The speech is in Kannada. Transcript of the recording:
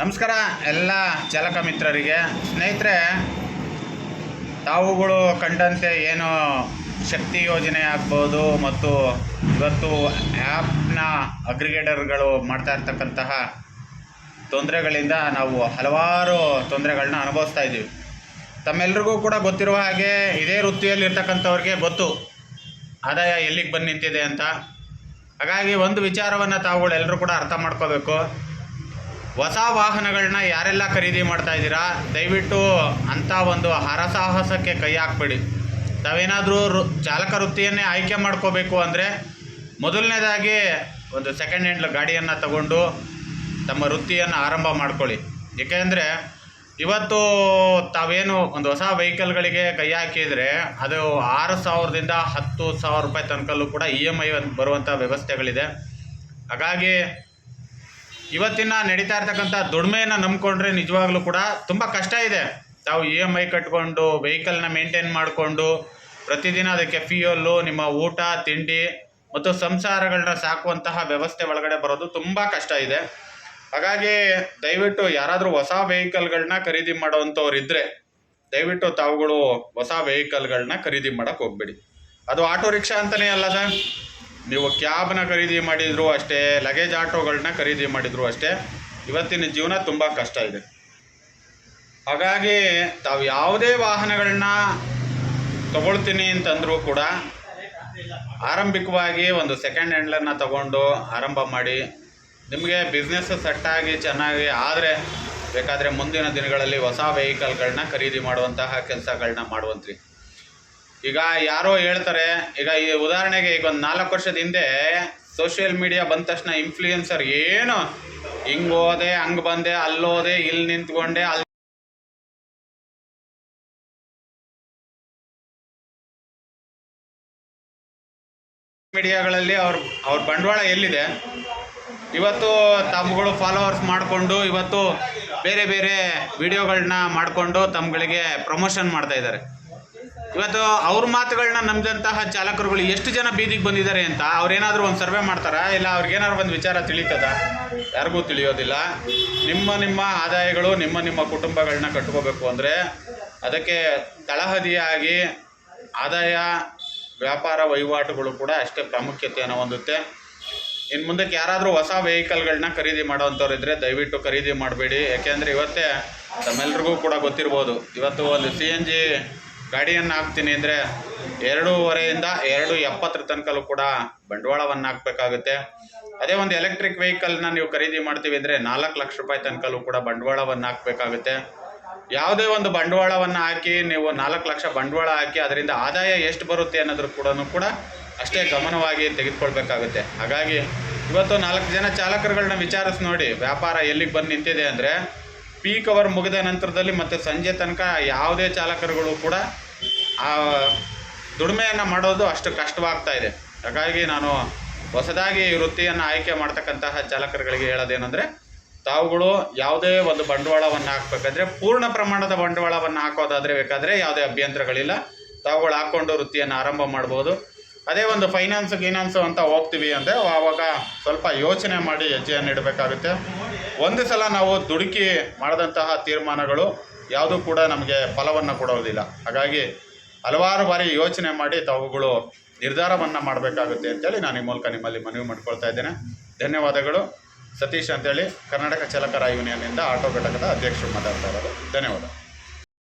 ನಮಸ್ಕಾರ ಎಲ್ಲ ಚಾಲಕ ಮಿತ್ರರಿಗೆ. ಸ್ನೇಹಿತರೆ, ತಾವುಗಳು ಕಂಡಂತೆ ಏನು ಶಕ್ತಿ ಯೋಜನೆ ಆಗ್ಬೋದು ಮತ್ತು ಇವತ್ತು ಆ್ಯಪ್ನ ಅಗ್ರಿಗೇಟರ್ಗಳು ಮಾಡ್ತಾ ಇರ್ತಕ್ಕಂತಹ ತೊಂದರೆಗಳಿಂದ ನಾವು ಹಲವಾರು ತೊಂದರೆಗಳನ್ನ ಅನುಭವಿಸ್ತಾ ಇದ್ದೀವಿ. ತಮ್ಮೆಲ್ರಿಗೂ ಕೂಡ ಗೊತ್ತಿರುವ ಹಾಗೆ ಇದೇ ವೃತ್ತಿಯಲ್ಲಿರ್ತಕ್ಕಂಥವ್ರಿಗೆ ಗೊತ್ತು ಆದಾಯ ಎಲ್ಲಿಗೆ ಬಂದು ನಿಂತಿದೆ ಅಂತ. ಹಾಗಾಗಿ ಒಂದು ವಿಚಾರವನ್ನು ತಾವುಗಳು ಎಲ್ಲರೂ ಕೂಡ ಅರ್ಥ ಮಾಡ್ಕೋಬೇಕು. ಹೊಸ ವಾಹನಗಳನ್ನ ಯಾರೆಲ್ಲ ಖರೀದಿ ಮಾಡ್ತಾ ಇದ್ದೀರಾ, ದಯವಿಟ್ಟು ಅಂಥ ಒಂದು ಹರಸಾಹಸಕ್ಕೆ ಕೈ ಹಾಕಬೇಡಿ. ತಾವೇನಾದರೂ ಚಾಲಕ ವೃತ್ತಿಯನ್ನೇ ಆಯ್ಕೆ ಮಾಡ್ಕೋಬೇಕು ಅಂದರೆ ಮೊದಲನೇದಾಗಿ ಒಂದು ಸೆಕೆಂಡ್ ಹ್ಯಾಂಡ್ ಗಾಡಿಯನ್ನು ತಗೊಂಡು ತಮ್ಮ ವೃತ್ತಿಯನ್ನು ಆರಂಭ ಮಾಡ್ಕೊಳ್ಳಿ. ಏಕೆಂದರೆ ಇವತ್ತು ತಾವೇನು ಒಂದು ಹೊಸ ವೆಹಿಕಲ್ಗಳಿಗೆ ಕೈ ಹಾಕಿದರೆ ಅದು 6,000ದಿಂದ 10,000 ರೂಪಾಯಿ ತನಕಲ್ಲೂ ಕೂಡ EMI ಬರುವಂಥ ವ್ಯವಸ್ಥೆಗಳಿದೆ. ಹಾಗಾಗಿ ಇವತ್ತಿನ ನಡೀತಾ ಇರ್ತಕ್ಕಂಥ ದುಡಿಮೆಯನ್ನು ನಂಬಿಕೊಂಡ್ರೆ ನಿಜವಾಗ್ಲೂ ಕೂಡ ತುಂಬ ಕಷ್ಟ ಇದೆ. ತಾವು EMI ಕಟ್ಕೊಂಡು ವೆಹಿಕಲ್ನ ಮೇಂಟೈನ್ ಮಾಡಿಕೊಂಡು ಪ್ರತಿದಿನ ಅದಕ್ಕೆ ಫ್ಯೂಯಲ್ಲು, ನಿಮ್ಮ ಊಟ ತಿಂಡಿ ಮತ್ತು ಸಂಸಾರಗಳನ್ನ ಸಾಕುವಂತಹ ವ್ಯವಸ್ಥೆ ಒಳಗಡೆ ಬರೋದು ತುಂಬ ಕಷ್ಟ ಇದೆ. ಹಾಗಾಗಿ ದಯವಿಟ್ಟು ಯಾರಾದರೂ ಹೊಸ ವೆಹಿಕಲ್ಗಳನ್ನ ಖರೀದಿ ಮಾಡೋವಂಥವ್ರು ಇದ್ದರೆ ದಯವಿಟ್ಟು ತಾವುಗಳು ಹೊಸ ವೆಹಿಕಲ್ಗಳನ್ನ ಖರೀದಿ ಮಾಡೋಕ್ಕೆ ಹೋಗಬೇಡಿ. ಅದು ಆಟೋ ರಿಕ್ಷಾ ಅಂತಲೇ ಅಲ್ಲದ, ನೀವು ಕ್ಯಾಬ್ನ ಖರೀದಿ ಮಾಡಿದರೂ ಅಷ್ಟೇ, ಲಗೇಜ್ ಆಟೋಗಳನ್ನ ಖರೀದಿ ಮಾಡಿದರೂ ಅಷ್ಟೇ, ಇವತ್ತಿನ ಜೀವನ ತುಂಬ ಕಷ್ಟ ಇದೆ. ಹಾಗಾಗಿ ತಾವು ಯಾವುದೇ ವಾಹನಗಳನ್ನ ತಗೊಳ್ತೀನಿ ಅಂತಂದರೂ ಕೂಡ ಆರಂಭಿಕವಾಗಿ ಒಂದು ಸೆಕೆಂಡ್ ಹ್ಯಾಂಡ್ಲನ್ನು ತಗೊಂಡು ಆರಂಭ ಮಾಡಿ. ನಿಮಗೆ ಬಿಸ್ನೆಸ್ ಸೆಟ್ಟಾಗಿ ಚೆನ್ನಾಗಿ ಆದರೆ ಬೇಕಾದರೆ ಮುಂದಿನ ದಿನಗಳಲ್ಲಿ ಹೊಸ ವೆಹಿಕಲ್ಗಳನ್ನ ಖರೀದಿ ಮಾಡುವಂತಹ ಕೆಲಸಗಳನ್ನ ಮಾಡುವಂತ್ರಿ. ಈಗ ಯಾರೋ ಹೇಳ್ತಾರೆ, ಈಗ ಈ ಉದಾಹರಣೆಗೆ ಈಗ ಒಂದು 4 ವರ್ಷದ ಹಿಂದೆ ಸೋಷಿಯಲ್ ಮೀಡಿಯಾ ಬಂದ ತಕ್ಷಣ ಇನ್ಫ್ಲೂಯೆನ್ಸರ್ ಏನು ಹಿಂಗೆ ಹೋದೆ, ಹಂಗೆ ಬಂದೆ, ಅಲ್ಲೋದೆ, ಇಲ್ಲಿ ನಿಂತ್ಕೊಂಡೆ, ಅಲ್ಲಿ ಮೀಡಿಯಾಗಳಲ್ಲಿ ಅವ್ರ ಬಂಡವಾಳ ಎಲ್ಲಿದೆ? ಇವತ್ತು ತಮ್ಮಗಳು ಫಾಲೋವರ್ಸ್ ಮಾಡಿಕೊಂಡು ಇವತ್ತು ಬೇರೆ ಬೇರೆ ವಿಡಿಯೋಗಳನ್ನ ಮಾಡಿಕೊಂಡು ತಮ್ಮಗಳಿಗೆ ಪ್ರಮೋಷನ್ ಮಾಡ್ತಾ ಇದ್ದಾರೆ. ಇವತ್ತು ಅವ್ರ ಮಾತುಗಳನ್ನ ನಂಬಿದಂತಹ ಚಾಲಕರುಗಳು ಎಷ್ಟು ಜನ ಬೀದಿಗೆ ಬಂದಿದ್ದಾರೆ ಅಂತ ಅವ್ರೇನಾದರೂ ಒಂದು ಸರ್ವೆ ಮಾಡ್ತಾರಾ? ಇಲ್ಲ ಅವ್ರಿಗೇನಾದ್ರು ಒಂದು ವಿಚಾರ ತಿಳಿತದ? ಯಾರಿಗೂ ತಿಳಿಯೋದಿಲ್ಲ. ನಿಮ್ಮ ಆದಾಯಗಳು ನಿಮ್ಮ ಕುಟುಂಬಗಳನ್ನ ಕಟ್ಕೋಬೇಕು ಅಂದರೆ ಅದಕ್ಕೆ ತಳಹದಿಯಾಗಿ ಆದಾಯ ವ್ಯಾಪಾರ ವಹಿವಾಟುಗಳು ಕೂಡ ಅಷ್ಟೇ ಪ್ರಾಮುಖ್ಯತೆಯನ್ನು ಹೊಂದುತ್ತೆ. ಇನ್ನು ಮುಂದಕ್ಕೆ ಯಾರಾದರೂ ಹೊಸ ವೆಹಿಕಲ್ಗಳನ್ನ ಖರೀದಿ ಮಾಡೋವಂಥವ್ರು ಇದ್ದರೆ ದಯವಿಟ್ಟು ಖರೀದಿ ಮಾಡಬೇಡಿ. ಯಾಕೆಂದರೆ ಇವತ್ತೇ ತಮ್ಮೆಲ್ರಿಗೂ ಕೂಡ ಗೊತ್ತಿರ್ಬೋದು, ಇವತ್ತು ಒಂದು CNG ಗಾಡಿಯನ್ನು ಹಾಕ್ತೀನಿ ಅಂದರೆ 2.5ರಿಂದ 2.70 ತನಕಲ್ಲೂ ಕೂಡ ಬಂಡವಾಳವನ್ನು ಹಾಕಬೇಕಾಗುತ್ತೆ. ಅದೇ ಒಂದು ಎಲೆಕ್ಟ್ರಿಕ್ ವೆಹಿಕಲ್ನ ನೀವು ಖರೀದಿ ಮಾಡ್ತೀವಿ ಅಂದರೆ 4 ಲಕ್ಷ ರೂಪಾಯಿ ತನಕಲ್ಲೂ ಕೂಡ ಬಂಡವಾಳವನ್ನು ಹಾಕಬೇಕಾಗುತ್ತೆ. ಯಾವುದೇ ಒಂದು ಬಂಡವಾಳವನ್ನು ಹಾಕಿ ನೀವು 4 ಲಕ್ಷ ಬಂಡವಾಳ ಹಾಕಿ ಅದರಿಂದ ಆದಾಯ ಎಷ್ಟು ಬರುತ್ತೆ ಅನ್ನೋದ್ರ ಕೂಡ ಅಷ್ಟೇ ಗಮನವಾಗಿ ತೆಗೆದುಕೊಳ್ಬೇಕಾಗುತ್ತೆ. ಹಾಗಾಗಿ ಇವತ್ತು 4 ಜನ ಚಾಲಕರುಗಳನ್ನ ವಿಚಾರಿಸಿ ನೋಡಿ, ವ್ಯಾಪಾರ ಎಲ್ಲಿಗೆ ಬಂದು ನಿಂತಿದೆ ಅಂದರೆ ಪೀಕ್ ಅವರ್ ಮುಗಿದ ನಂತರದಲ್ಲಿ ಮತ್ತು ಸಂಜೆ ತನಕ ಯಾವುದೇ ಚಾಲಕರುಗಳು ಕೂಡ ಆ ದುಡಿಮೆಯನ್ನು ಮಾಡೋದು ಅಷ್ಟು ಕಷ್ಟವಾಗ್ತಾ ಇದೆ. ಹಾಗಾಗಿ ನಾನು ಹೊಸದಾಗಿ ಈ ವೃತ್ತಿಯನ್ನು ಆಯ್ಕೆ ಮಾಡ್ತಕ್ಕಂತಹ ಚಾಲಕರುಗಳಿಗೆ ಹೇಳೋದೇನೆಂದರೆ, ತಾವುಗಳು ಯಾವುದೇ ಒಂದು ಬಂಡವಾಳವನ್ನು ಹಾಕಬೇಕಾದ್ರೆ ಪೂರ್ಣ ಪ್ರಮಾಣದ ಬಂಡವಾಳವನ್ನು ಹಾಕೋದಾದರೆ ಬೇಕಾದರೆ ಯಾವುದೇ ಅಭ್ಯಂತರಗಳಿಲ್ಲ, ತಾವುಗಳು ಹಾಕ್ಕೊಂಡು ವೃತ್ತಿಯನ್ನು ಆರಂಭ ಮಾಡ್ಬೋದು. ಅದೇ ಒಂದು ಫೈನಾನ್ಸು ಅಂತ ಹೋಗ್ತೀವಿ ಅಂದರೆ ಆವಾಗ ಸ್ವಲ್ಪ ಯೋಚನೆ ಮಾಡಿ ಹೆಜ್ಜೆಯನ್ನು ಇಡಬೇಕಾಗುತ್ತೆ. ಒಂದು ಸಲ ನಾವು ದುಡುಕಿ ಮಾಡಿದಂತಹ ತೀರ್ಮಾನಗಳು ಯಾವುದೂ ಕೂಡ ನಮಗೆ ಫಲವನ್ನು ಕೊಡೋದಿಲ್ಲ. ಹಾಗಾಗಿ ಹಲವಾರು ಬಾರಿ ಯೋಚನೆ ಮಾಡಿ ತಾವುಗಳು ನಿರ್ಧಾರವನ್ನು ಮಾಡಬೇಕಾಗುತ್ತೆ ಅಂತೇಳಿ ನಾನು ಈ ಮೂಲಕ ನಿಮ್ಮಲ್ಲಿ ಮನವಿ ಮಾಡ್ಕೊಳ್ತಾ ಇದ್ದೇನೆ. ಧನ್ಯವಾದಗಳು. ಸತೀಶ್ ಅಂತೇಳಿ ಕರ್ನಾಟಕ ಚಾಲಕರ ಯೂನಿಯನ್ನಿಂದ ಆಟೋ ಘಟಕದ ಅಧ್ಯಕ್ಷರು ಮಾತಾಡ್ತಾ ಇರೋದು. ಧನ್ಯವಾದ.